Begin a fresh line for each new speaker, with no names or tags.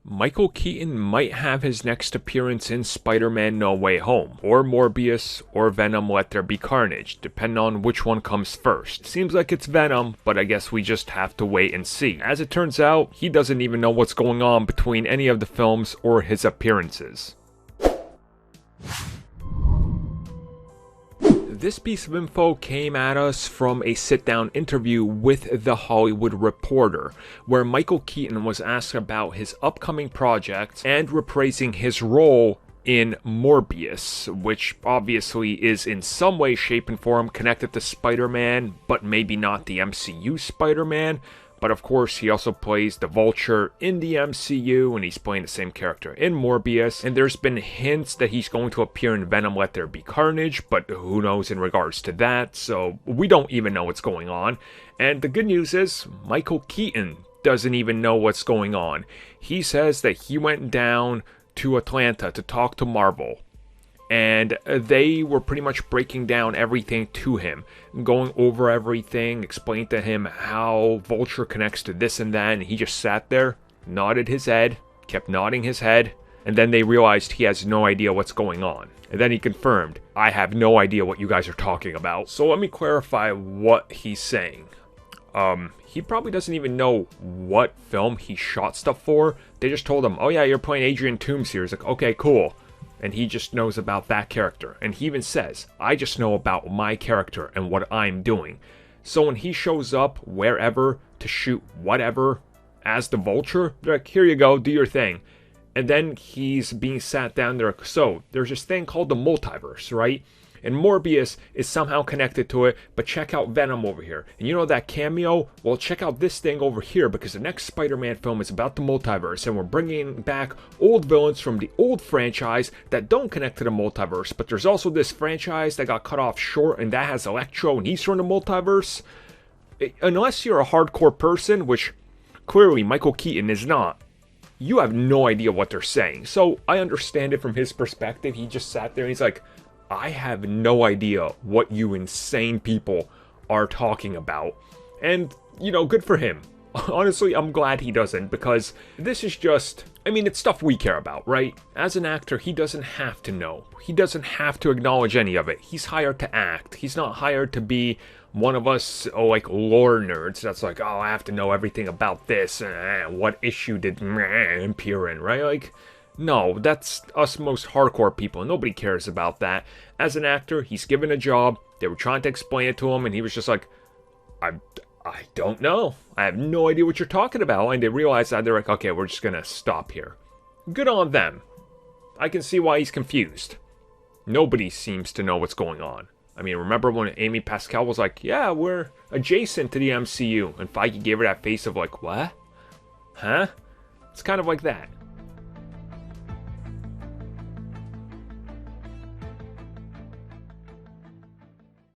Michael Keaton might have his next appearance in Spider-Man No Way Home, or Morbius, or Venom Let There Be Carnage, depending on which one comes first. Seems like it's Venom, but I guess we just have to wait and see. As it turns out, he doesn't even know what's going on between any of the films or his appearances. This piece of info came at us from a sit-down interview with The Hollywood Reporter, where Michael Keaton was asked about his upcoming project and reprising his role in Morbius, which obviously is in some way, shape, and form connected to Spider-Man, but maybe not the MCU Spider-Man. But of course, he also plays the Vulture in the MCU, and he's playing the same character in Morbius. And there's been hints that he's going to appear in Venom Let There Be Carnage, but who knows in regards to that, so we don't even know what's going on. And the good news is, Michael Keaton doesn't even know what's going on. He says that he went down to Atlanta to talk to Marvel, and they were pretty much breaking down everything to him, going over everything, explaining to him how Vulture connects to this and that, and he just sat there, nodded his head, kept nodding his head, and then they realized he has no idea what's going on. And then he confirmed, I have no idea what you guys are talking about. So let me clarify what he's saying. He probably doesn't even know what film he shot stuff for. They just told him, oh yeah, you're playing Adrian Toomes here. He's like, okay, cool. And he just knows about that character. And he even says, I just know about my character and what I'm doing. So when he shows up wherever to shoot whatever as the Vulture, they're like, here you go, do your thing. And then he's being sat down there. So there's this thing called the multiverse, right? And Morbius is somehow connected to it, but check out Venom over here. And you know that cameo? Well, check out this thing over here, because the next Spider-Man film is about the multiverse, and we're bringing back old villains from the old franchise that don't connect to the multiverse, but there's also this franchise that got cut off short, and that has Electro, and he's from the multiverse. Unless you're a hardcore person, which clearly Michael Keaton is not, you have no idea what they're saying. So I understand it from his perspective. He just sat there and he's like, I have no idea what you insane people are talking about. And, you know, good for him. Honestly, I'm glad he doesn't, because this is just, I mean, it's stuff we care about, right? As an actor, he doesn't have to know. He doesn't have to acknowledge any of it. He's hired to act. He's not hired to be one of us, like, lore nerds that's like, oh, I have to know everything about this. What issue did appear in, right? Like, no, that's us most hardcore people. Nobody cares about that. As an actor, he's given a job. They were trying to explain it to him, and he was just like, I don't know. I have no idea what you're talking about. And they realized that. They're like, okay, we're just going to stop here. Good on them. I can see why he's confused. Nobody seems to know what's going on. I mean, remember when Amy Pascal was like, yeah, we're adjacent to the MCU. And Feige gave her that face of like, what? Huh? It's kind of like that.